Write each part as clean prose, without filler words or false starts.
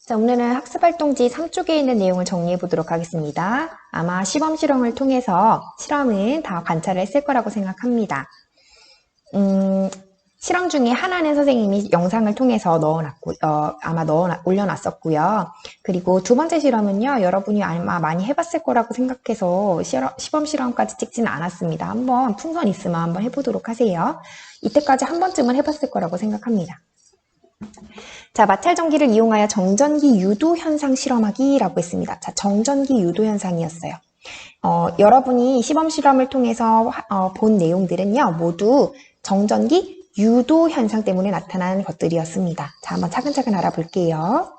자, 오늘은 학습활동지 3쪽에 있는 내용을 정리해 보도록 하겠습니다. 아마 시범 실험을 통해서 실험은 다 관찰을 했을 거라고 생각합니다. 실험 중에 하나는 선생님이 영상을 통해서 올려놨었고요. 그리고 두 번째 실험은요, 여러분이 아마 많이 해봤을 거라고 생각해서 시범 실험까지 찍지는 않았습니다. 한번 풍선 있으면 한번 해보도록 하세요. 이때까지 한 번쯤은 해봤을 거라고 생각합니다. 자, 마찰전기를 이용하여 정전기 유도 현상 실험하기라고 했습니다. 자, 정전기 유도 현상이었어요. 여러분이 시범 실험을 통해서 본 내용들은요, 모두 정전기 유도 현상 때문에 나타난 것들이었습니다. 자, 한번 차근차근 알아볼게요.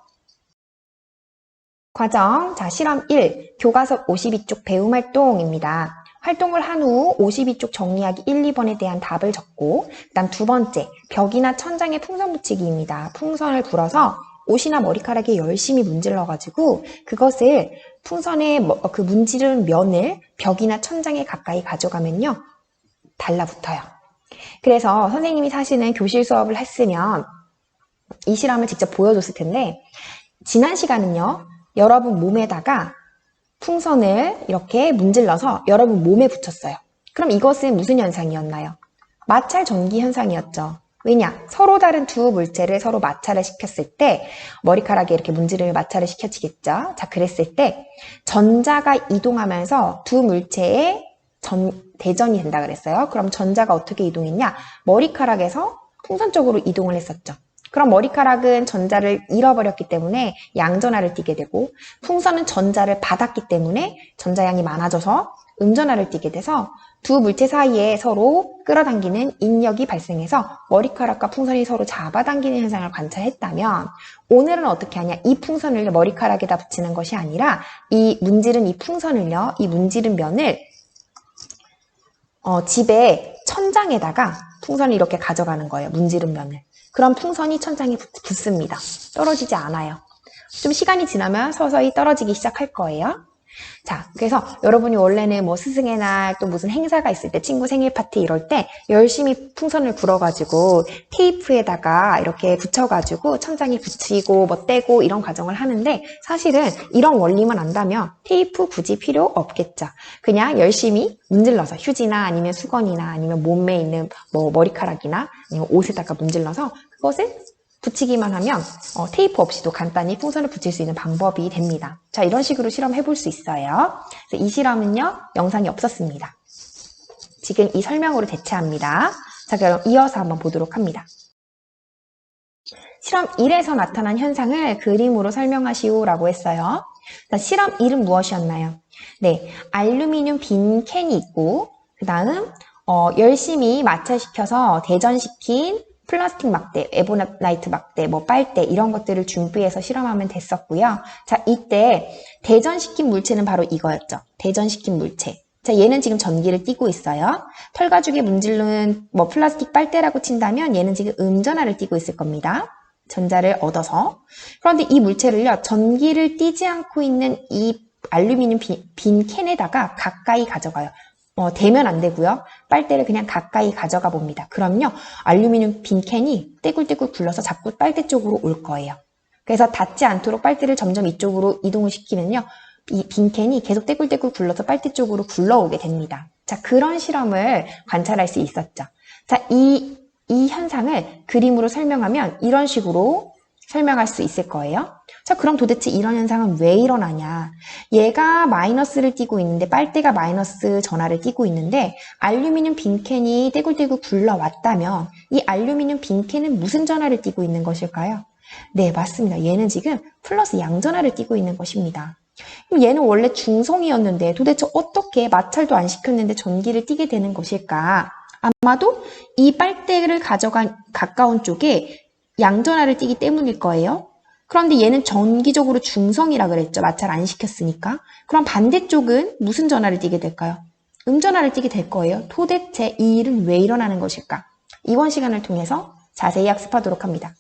과정, 자, 실험 1, 교과서 52쪽 배움 활동입니다. 활동을 한 후 52쪽 정리하기 1, 2번에 대한 답을 적고, 그 다음 두 번째, 벽이나 천장에 풍선 붙이기입니다. 풍선을 불어서 옷이나 머리카락에 열심히 문질러가지고 그것을 풍선에 그 문지른 면을 벽이나 천장에 가까이 가져가면요, 달라붙어요. 그래서 선생님이 사실은 교실 수업을 했으면 이 실험을 직접 보여줬을 텐데, 지난 시간은요, 여러분 몸에다가 풍선을 이렇게 문질러서 여러분 몸에 붙였어요. 그럼 이것은 무슨 현상이었나요? 마찰 전기 현상이었죠. 왜냐? 서로 다른 두 물체를 서로 마찰을 시켰을 때 머리카락에 이렇게 문지르면 마찰을 시켜지겠죠. 자, 그랬을 때 전자가 이동하면서 두 물체의 대전이 된다 그랬어요. 그럼 전자가 어떻게 이동했냐? 머리카락에서 풍선 쪽으로 이동을 했었죠. 그럼 머리카락은 전자를 잃어버렸기 때문에 양전하를 띠게 되고, 풍선은 전자를 받았기 때문에 전자량이 많아져서 음전하를 띠게 돼서 두 물체 사이에 서로 끌어당기는 인력이 발생해서 머리카락과 풍선이 서로 잡아당기는 현상을 관찰했다면, 오늘은 어떻게 하냐? 이 풍선을 머리카락에다 붙이는 것이 아니라 이 풍선을요, 이 문지른 면을 집에 천장에다가 풍선을 이렇게 가져가는 거예요. 문지른 면을. 그럼 풍선이 천장에 붙습니다. 떨어지지 않아요. 좀 시간이 지나면 서서히 떨어지기 시작할 거예요. 자, 그래서 여러분이 원래는 뭐 스승의 날 또 무슨 행사가 있을 때, 친구 생일 파티 이럴 때 열심히 풍선을 불어가지고 테이프에다가 이렇게 붙여가지고 천장에 붙이고 뭐 떼고 이런 과정을 하는데, 사실은 이런 원리만 안다면 테이프 굳이 필요 없겠죠. 그냥 열심히 문질러서 휴지나 아니면 수건이나 아니면 몸에 있는 뭐 머리카락이나 아니면 옷에다가 문질러서 그것을 붙이기만 하면 테이프 없이도 간단히 풍선을 붙일 수 있는 방법이 됩니다. 자, 이런 식으로 실험해 볼 수 있어요. 그래서 이 실험은요, 영상이 없었습니다. 지금 이 설명으로 대체합니다. 자, 그럼 이어서 한번 보도록 합니다. 실험 1에서 나타난 현상을 그림으로 설명하시오라고 했어요. 자, 실험 1은 무엇이었나요? 네, 알루미늄 빈 캔이 있고, 그 다음 열심히 마찰시켜서 대전시킨 플라스틱 막대, 에보나이트 막대, 뭐 빨대 이런 것들을 준비해서 실험하면 됐었고요. 자, 이때 대전시킨 물체는 바로 이거였죠. 대전시킨 물체. 자, 얘는 지금 전기를 띠고 있어요. 털가죽에 문지른 뭐 플라스틱 빨대라고 친다면 얘는 지금 음전하를 띠고 있을 겁니다. 전자를 얻어서. 그런데 이 물체를요, 전기를 띠지 않고 있는 이 알루미늄 빈 캔에다가 가까이 가져가요. 대면 안 되고요. 빨대를 그냥 가까이 가져가 봅니다. 그럼요, 알루미늄 빈 캔이 떼굴떼굴 굴러서 자꾸 빨대 쪽으로 올 거예요. 그래서 닿지 않도록 빨대를 점점 이쪽으로 이동을 시키면요, 이 빈 캔이 계속 떼굴떼굴 굴러서 빨대 쪽으로 굴러오게 됩니다. 자, 그런 실험을 관찰할 수 있었죠. 자, 이 현상을 그림으로 설명하면 이런 식으로 설명할 수 있을 거예요. 자, 그럼 도대체 이런 현상은 왜 일어나냐? 얘가 마이너스를 띠고 있는데, 빨대가 마이너스 전하를 띠고 있는데, 알루미늄 빈캔이 떼굴떼굴 굴러왔다면 이 알루미늄 빈캔은 무슨 전하를 띠고 있는 것일까요? 네, 맞습니다. 얘는 지금 플러스 양전하를 띠고 있는 것입니다. 그럼 얘는 원래 중성이었는데 도대체 어떻게 마찰도 안 시켰는데 전기를 띠게 되는 것일까? 아마도 이 빨대를 가져간 가까운 쪽에 양전하를 띠기 때문일 거예요. 그런데 얘는 전기적으로 중성이라 그랬죠. 마찰 안 시켰으니까. 그럼 반대쪽은 무슨 전하를 띠게 될까요? 음전하를 띠게 될 거예요. 도대체 이 일은 왜 일어나는 것일까? 이번 시간을 통해서 자세히 학습하도록 합니다.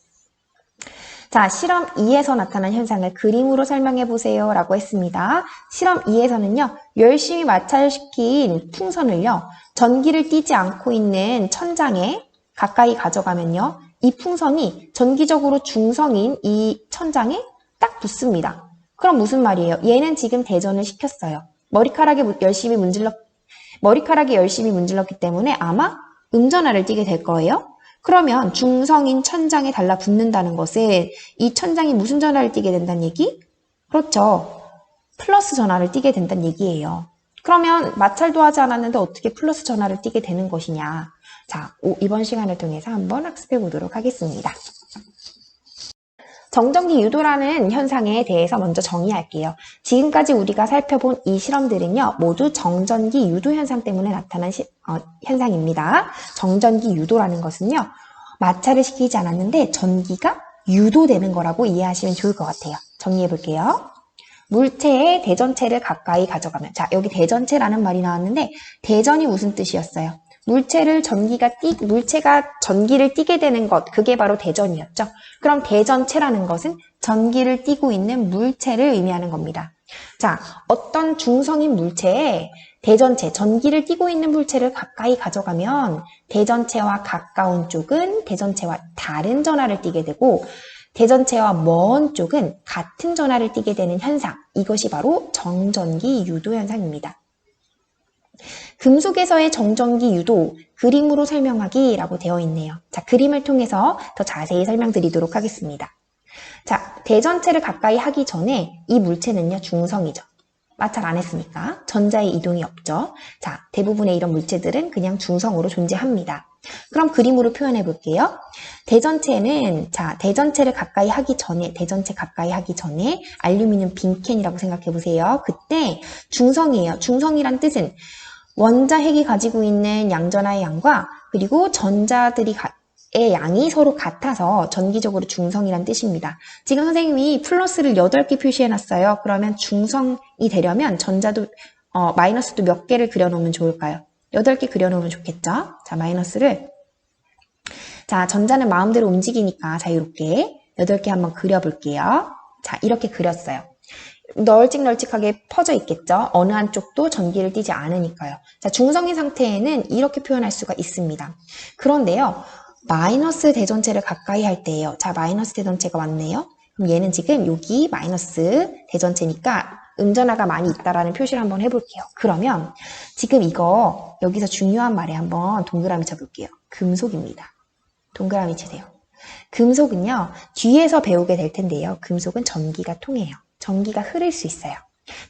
자, 실험 2에서 나타난 현상을 그림으로 설명해 보세요 라고 했습니다. 실험 2에서는요, 열심히 마찰시킨 풍선을요, 전기를 띠지 않고 있는 천장에 가까이 가져가면요, 이 풍선이 전기적으로 중성인 이 천장에 딱 붙습니다. 그럼 무슨 말이에요? 얘는 지금 대전을 시켰어요. 머리카락이 열심히 문질렀기 때문에 아마 음전하를 띠게 될 거예요. 그러면 중성인 천장에 달라붙는다는 것은 이 천장이 무슨 전하를 띠게 된다는 얘기? 그렇죠. 플러스 전하를 띠게 된다는 얘기예요. 그러면 마찰도 하지 않았는데 어떻게 플러스 전하를 띠게 되는 것이냐. 자, 이번 시간을 통해서 한번 학습해 보도록 하겠습니다. 정전기 유도라는 현상에 대해서 먼저 정의할게요. 지금까지 우리가 살펴본 이 실험들은요, 모두 정전기 유도 현상 때문에 나타난 현상입니다. 정전기 유도라는 것은요, 마찰을 시키지 않았는데 전기가 유도되는 거라고 이해하시면 좋을 것 같아요. 정리해 볼게요. 물체의 대전체를 가까이 가져가면, 자, 여기 대전체라는 말이 나왔는데 대전이 무슨 뜻이었어요? 물체가 전기를 띠게 되는 것, 그게 바로 대전이었죠. 그럼 대전체라는 것은 전기를 띠고 있는 물체를 의미하는 겁니다. 자, 어떤 중성인 물체에 대전체, 전기를 띠고 있는 물체를 가까이 가져가면 대전체와 가까운 쪽은 대전체와 다른 전하를 띠게 되고 대전체와 먼 쪽은 같은 전하를 띠게 되는 현상, 이것이 바로 정전기 유도 현상입니다. 금속에서의 정전기 유도, 그림으로 설명하기라고 되어 있네요. 자, 그림을 통해서 더 자세히 설명드리도록 하겠습니다. 자, 대전체를 가까이 하기 전에 이 물체는요, 중성이죠. 마찰 안 했으니까 전자의 이동이 없죠. 자, 대부분의 이런 물체들은 그냥 중성으로 존재합니다. 그럼 그림으로 표현해 볼게요. 대전체는, 자, 대전체 가까이 하기 전에 알루미늄 빈캔이라고 생각해 보세요. 그때 중성이에요. 중성이란 뜻은 원자핵이 가지고 있는 양전하의 양과 그리고 전자들의 양이 서로 같아서 전기적으로 중성이란 뜻입니다. 지금 선생님이 플러스를 8개 표시해놨어요. 그러면 중성이 되려면 전자도 마이너스도 몇 개를 그려놓으면 좋을까요? 8개 그려놓으면 좋겠죠? 자, 마이너스를, 자, 전자는 마음대로 움직이니까 자유롭게 8개 한번 그려볼게요. 자, 이렇게 그렸어요. 널찍널찍하게 퍼져 있겠죠? 어느 한쪽도 전기를 띠지 않으니까요. 자, 중성인 상태에는 이렇게 표현할 수가 있습니다. 그런데요, 마이너스 대전체를 가까이 할 때예요. 자, 마이너스 대전체가 왔네요. 그럼 얘는 지금 여기 마이너스 대전체니까 음전하가 많이 있다라는 표시를 한번 해볼게요. 그러면 지금 이거 여기서 중요한 말에 한번 동그라미 쳐볼게요. 금속입니다. 동그라미 치세요. 금속은요, 뒤에서 배우게 될 텐데요. 금속은 전기가 통해요. 전기가 흐를 수 있어요.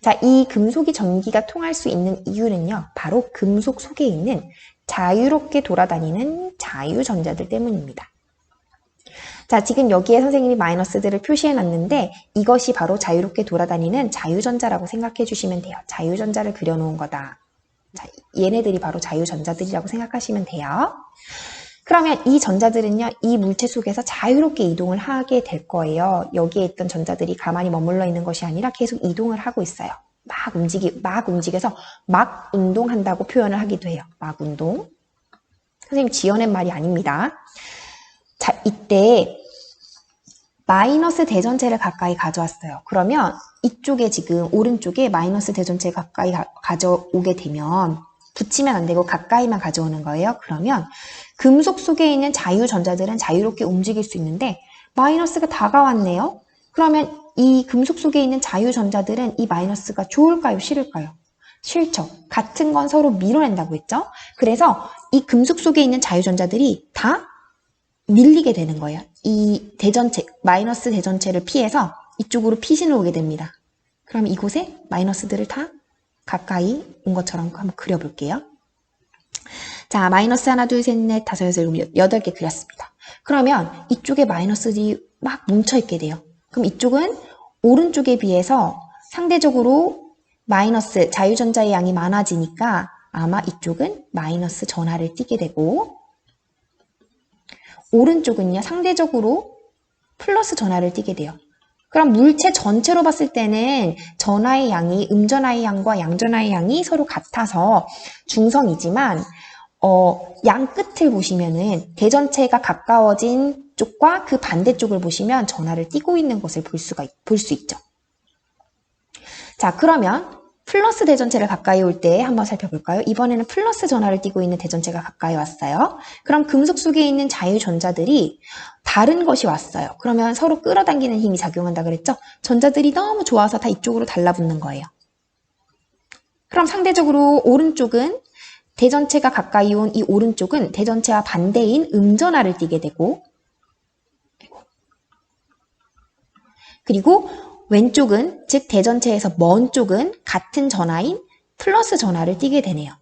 자, 이 금속이 전기가 통할 수 있는 이유는요, 바로 금속 속에 있는 자유롭게 돌아다니는 자유전자들 때문입니다. 자, 지금 여기에 선생님이 마이너스들을 표시해 놨는데 이것이 바로 자유롭게 돌아다니는 자유전자라고 생각해 주시면 돼요. 자유전자를 그려놓은 거다. 자, 얘네들이 바로 자유전자들이라고 생각하시면 돼요. 그러면 이 전자들은요, 이 물체 속에서 자유롭게 이동을 하게 될 거예요. 여기에 있던 전자들이 가만히 머물러 있는 것이 아니라 계속 이동을 하고 있어요. 막 움직여서 막 운동한다고 표현을 하기도 해요. 막 운동. 선생님 지어낸 말이 아닙니다. 자, 이때 마이너스 대전체를 가까이 가져왔어요. 그러면 이쪽에 지금 오른쪽에 마이너스 대전체 가까이 가져오게 되면 붙이면 안 되고 가까이만 가져오는 거예요. 그러면 금속 속에 있는 자유전자들은 자유롭게 움직일 수 있는데 마이너스가 다가왔네요. 그러면 이 금속 속에 있는 자유전자들은 이 마이너스가 좋을까요? 싫을까요? 싫죠. 같은 건 서로 밀어낸다고 했죠. 그래서 이 금속 속에 있는 자유전자들이 다 밀리게 되는 거예요. 이 대전체, 마이너스 대전체를 피해서 이쪽으로 피신을 오게 됩니다. 그럼 이곳에 마이너스들을 다 가까이 온 것처럼 한번 그려볼게요. 자, 마이너스 하나, 둘, 셋, 넷, 다섯, 여섯, 일곱, 8개 그렸습니다. 그러면 이쪽에 마이너스들이 막 뭉쳐있게 돼요. 그럼 이쪽은 오른쪽에 비해서 상대적으로 마이너스 자유전자의 양이 많아지니까 아마 이쪽은 마이너스 전하를 띠게 되고 오른쪽은요, 상대적으로 플러스 전하를 띠게 돼요. 그럼 물체 전체로 봤을 때는 전하의 양이 음전하의 양과 양전하의 양이 서로 같아서 중성이지만 양 끝을 보시면은 대전체가 가까워진 쪽과 그 반대쪽을 보시면 전하를 띠고 있는 것을 볼 수 있죠. 자, 그러면 플러스 대전체를 가까이 올 때 한번 살펴볼까요? 이번에는 플러스 전하를 띠고 있는 대전체가 가까이 왔어요. 그럼 금속 속에 있는 자유전자들이 다른 것이 왔어요. 그러면 서로 끌어당기는 힘이 작용한다 그랬죠? 전자들이 너무 좋아서 다 이쪽으로 달라붙는 거예요. 그럼 상대적으로 오른쪽은 대전체가 가까이 온 이 오른쪽은 대전체와 반대인 음전하를 띠게 되고, 그리고 왼쪽은, 즉 대전체에서 먼 쪽은 같은 전하인 플러스 전하를 띠게 되네요.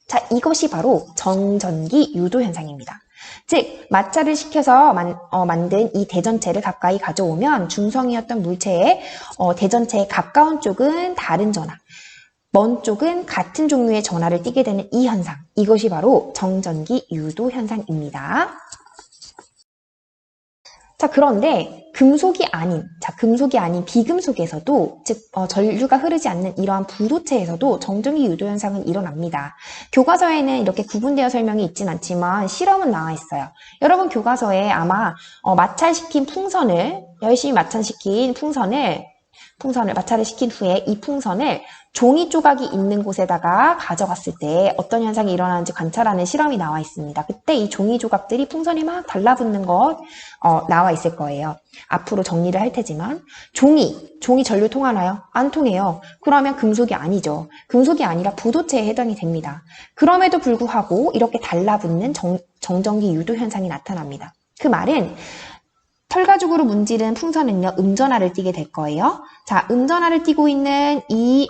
자, 이것이 바로 정전기 유도 현상입니다. 즉 마찰을 시켜서 만든 이 대전체를 가까이 가져오면 중성이었던 물체의 대전체에 가까운 쪽은 다른 전하, 먼 쪽은 같은 종류의 전하를 띠게 되는 이 현상, 이것이 바로 정전기 유도 현상입니다. 자, 그런데 금속이 아닌 비금속에서도, 즉 전류가 흐르지 않는 이러한 부도체에서도 정전기 유도 현상은 일어납니다. 교과서에는 이렇게 구분되어 설명이 있진 않지만 실험은 나와 있어요. 여러분 교과서에 아마 마찰시킨 풍선을, 열심히 마찰시킨 풍선을 마찰을 시킨 후에 이 풍선을 종이 조각이 있는 곳에다가 가져갔을 때 어떤 현상이 일어나는지 관찰하는 실험이 나와 있습니다. 그때 이 종이 조각들이 풍선에 막 달라붙는 것 나와 있을 거예요. 앞으로 정리를 할 테지만 종이 전류 통하나요? 안 통해요. 그러면 금속이 아니죠. 금속이 아니라 부도체에 해당이 됩니다. 그럼에도 불구하고 이렇게 달라붙는 정전기 유도 현상이 나타납니다. 그 말은 털가죽으로 문지른 풍선은요, 음전하를 띠게 될 거예요. 자, 음전하를 띠고 있는 이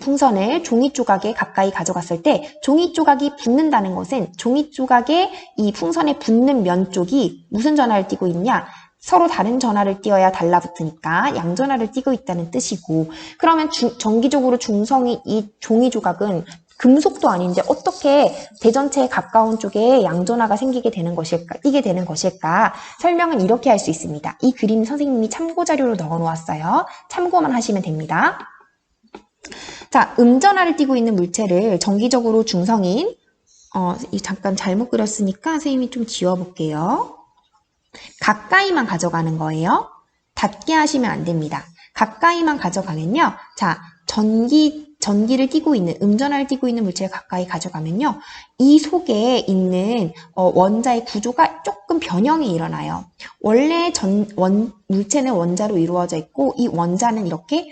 풍선을 종이 조각에 가까이 가져갔을 때 종이 조각이 붙는다는 것은 종이 조각에 이 풍선에 붙는 면 쪽이 무슨 전하를 띠고 있냐? 서로 다른 전하를 띄어야 달라붙으니까 양전하를 띠고 있다는 뜻이고, 그러면 정기적으로 중성이 이 종이 조각은 금속도 아닌데 어떻게 대전체에 가까운 쪽에 양전하가 생기게 되는 것일까, 띄게 되는 것일까? 설명은 이렇게 할 수 있습니다. 이 그림 선생님이 참고 자료로 넣어 놓았어요. 참고만 하시면 됩니다. 자, 음전하를 띠고 있는 물체를 정기적으로 중성인, 잠깐 잘못 그렸으니까 선생님이 좀 지워볼게요. 가까이만 가져가는 거예요. 닿게 하시면 안 됩니다. 가까이만 가져가면요. 자, 전기를 띠고 있는, 음전하를 띠고 있는 물체를 가까이 가져가면요. 이 속에 있는 원자의 구조가 조금 변형이 일어나요. 원래 물체는 원자로 이루어져 있고 이 원자는 이렇게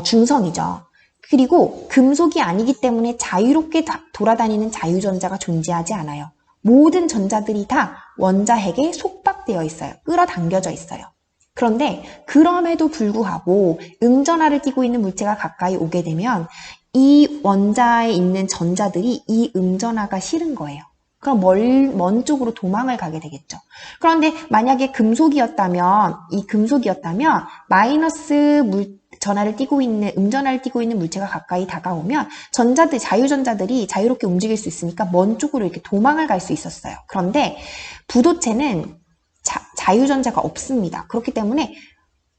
중성이죠. 그리고 금속이 아니기 때문에 자유롭게 돌아다니는 자유전자가 존재하지 않아요. 모든 전자들이 다 원자핵에 속박되어 있어요. 끌어당겨져 있어요. 그런데 그럼에도 불구하고 음전하를 띠고 있는 물체가 가까이 오게 되면 이 원자에 있는 전자들이 이 음전하가 싫은 거예요. 그럼 먼 쪽으로 도망을 가게 되겠죠. 그런데 만약에 금속이었다면 마이너스 전하를 띠고 있는, 음전하를 띠고 있는 물체가 가까이 다가오면 자유전자들이 자유롭게 움직일 수 있으니까 먼 쪽으로 이렇게 도망을 갈 수 있었어요. 그런데 부도체는 자유전자가 없습니다. 그렇기 때문에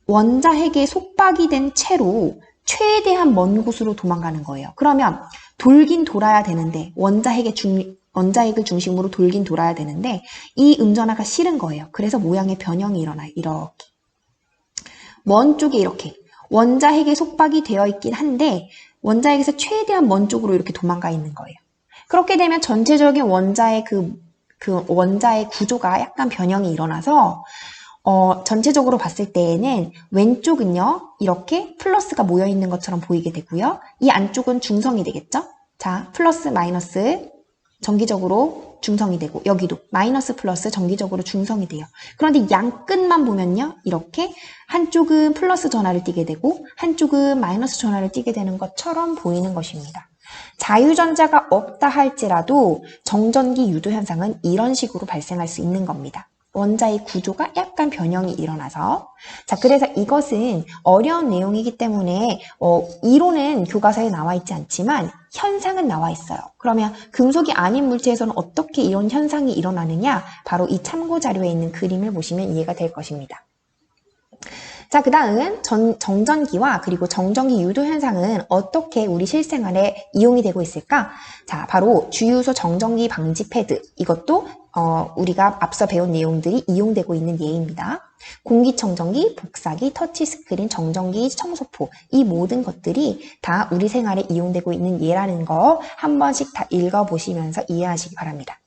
원자핵에 속박이 된 채로 최대한 먼 곳으로 도망가는 거예요. 그러면 돌긴 돌아야 되는데, 원자핵을 중심으로 돌긴 돌아야 되는데 이 음전하가 싫은 거예요. 그래서 모양의 변형이 일어나요. 이렇게. 먼 쪽에 이렇게 원자핵에 속박이 되어 있긴 한데 원자핵에서 최대한 먼 쪽으로 이렇게 도망가 있는 거예요. 그렇게 되면 전체적인 원자의 원자의 구조가 약간 변형이 일어나서 전체적으로 봤을 때에는 왼쪽은요, 이렇게 플러스가 모여 있는 것처럼 보이게 되고요. 이 안쪽은 중성이 되겠죠? 자, 플러스 마이너스 정기적으로 중성이 되고, 여기도 마이너스 플러스 정기적으로 중성이 돼요. 그런데 양 끝만 보면요, 이렇게 한쪽은 플러스 전하를 띠게 되고 한쪽은 마이너스 전하를 띠게 되는 것처럼 보이는 것입니다. 자유전자가 없다 할지라도 정전기 유도 현상은 이런 식으로 발생할 수 있는 겁니다. 원자의 구조가 약간 변형이 일어나서. 자, 그래서 이것은 어려운 내용이기 때문에 이론은 교과서에 나와 있지 않지만 현상은 나와 있어요. 그러면 금속이 아닌 물체에서는 어떻게 이런 현상이 일어나느냐? 바로 이 참고 자료에 있는 그림을 보시면 이해가 될 것입니다. 자, 그 다음 정전기와 그리고 정전기 유도 현상은 어떻게 우리 실생활에 이용이 되고 있을까? 자, 바로 주유소 정전기 방지 패드, 이것도 우리가 앞서 배운 내용들이 이용되고 있는 예입니다. 공기청정기, 복사기, 터치스크린, 정전기, 청소포 이 모든 것들이 다 우리 생활에 이용되고 있는 예라는 거 한 번씩 다 읽어보시면서 이해하시기 바랍니다.